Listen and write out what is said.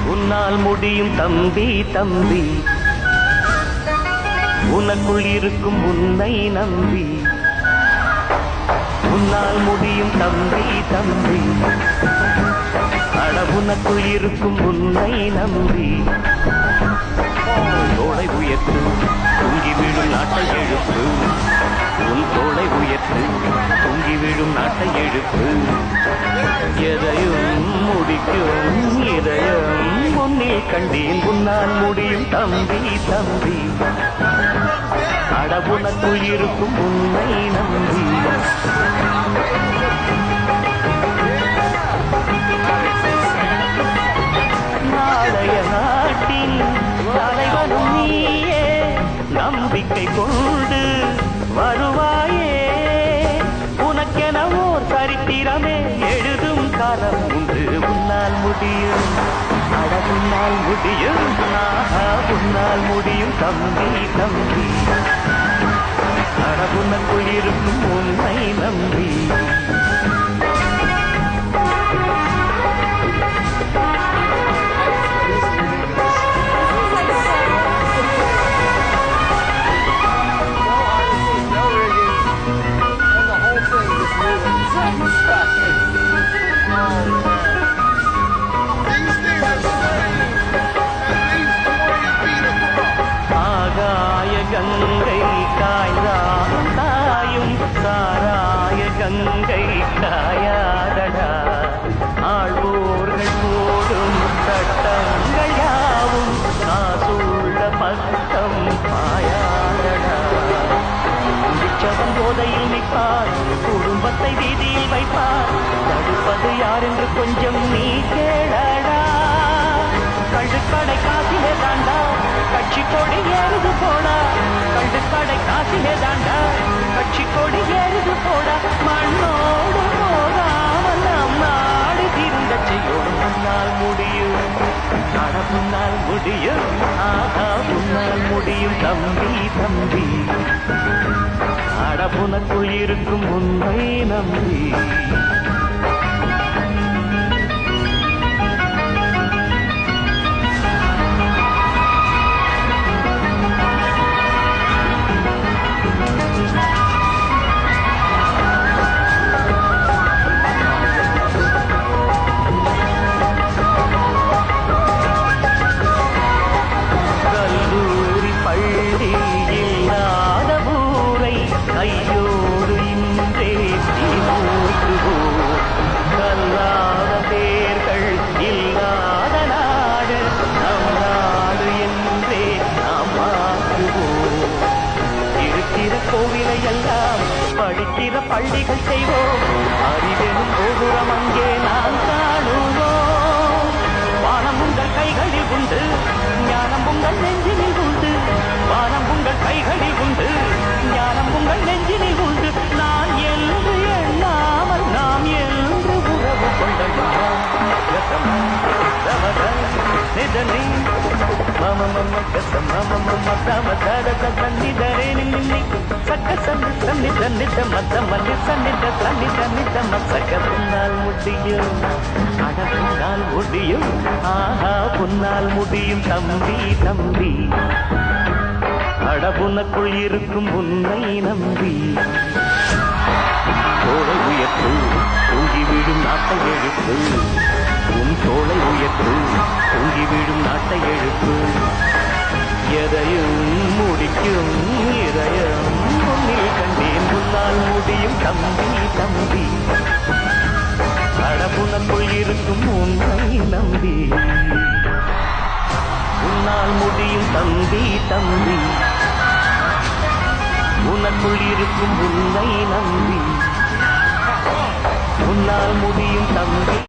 உன்னால் முடியும் தம்பி தம்பி, உனக்குள் இருக்கும் உன்னை நம்பி. உன்னால் முடியும் தம்பி தம்பி, அட உனக்குள் இருக்கும் உன்னை நம்பி. தோளை உயர்த்து தூங்கி விழும் நாட்டை எழுப்பு, உன் தோளை உயர்த்து தூங்கி விழும் நாட்டை எழுப்பு. எதையும் முடிக்கும் இதயம் முன்னில் கண்டேன், உன்னால் முடியும் தம்பி தம்பி, அட உனக்குள் இருக்கும் உன்னை நம்பி. நாளைய நாட்டின் தலைவனும் நீயே, நம்பிக்கை கொண்டு வருவாயே. உனக்கென ஓர் சரித்திரமே எழுதும் காலம் உண்டு. உன்னால் முடியும், அட உன்னால் முடியும், ஆஹா உன்னால் முடியும் தம்பி தம்பி, அட உனக்குள் இருக்கும் உன்னை நம்பி. ஆகாய கங்கை காய்ந்தாலும் தாயும், சாராய கங்கை காயாதடா. ஆழ்வோர்கள் போடும் சட்டங்கள் யாவும் காசுள்ள பக்கம் பாயாதடா. குடிச்சவன் போதையில் நிற்பார், குடும்பத்தை வீதியில் வைப்பார். தடுப்பது யார் என்று கொஞ்சம் நீ கேளடா. கள்ளுக்கடை காசிலே தாண்டா கட்சி கொடி ஏறுது போடா. கள்ளுக்கடை காசிலே தாண்டா கட்சி கொடி ஏறுது போடா. மண்ணோடு போகாமல் நம் நாடு தீர்ந்த செய்யோடு. முன்னால் முடியும், அட முன்னால் முடியும், ஆஹா முன்னால் முடியும் தம்பி தம்பி, அட உனக்குள் இருக்கும் உன்னை நம்பி. கையோடு இன்றே தீர்த்துவோம், கல்லாத பேர்கள் இல்லாத நாடு நம் நாடு என்றே நாம் மாற்றுவோம். இருக்கிற கோவிலை எல்லாம் படிக்கிற பள்ளிகள் செய்வோம், அறிவெனும் கோபுரம் அங்கே நாம் காணுவோம். வானம் உங்கள் கைகளில் உண்டு, ஞானம் உங்கள் நெஞ்சினில் உண்டு. வானம் உங்கள் கைகளில் உண்டு, ஞானம் உங்கள் நெஞ்சினில் உண்டு. நான் என்று எண்ணாமல் நாம் என்று உறவு கொள்ளலாம். நிதனி மம மம கசம் மம மம தம தர தன்னிதரே நின்னி சக்க சன்னி சன்னி தன்னித மத மல்லி சன்னித சன்னித நித மசக. உன்னால் முடியும், அட உன்னால் முடியும், ஆஹா உன்னால் முடியும் தம்பி தம்பி, அட உனக்குள் இருக்கும் உன்னை நம்பி. தோளை உயர்த்து தூங்கி விடும் நாட்டை எழுப்பு, உன் தோளை உயர்த்து தூங்கி விடும் நாட்டை எழுப்பு. எதையும் முடிக்கும் இதயம் முன்னில் கண்டேன், உன்னால் முடியும் தம்பி தம்பி, அட உனக்குள் இருக்கும் உன்னை நம்பி. உன்னால் முடியும் தம்பி தம்பி, உனக்குள் இருக்கும் உன்னை நம்பி. உன்னால் முடியும் தம்பி.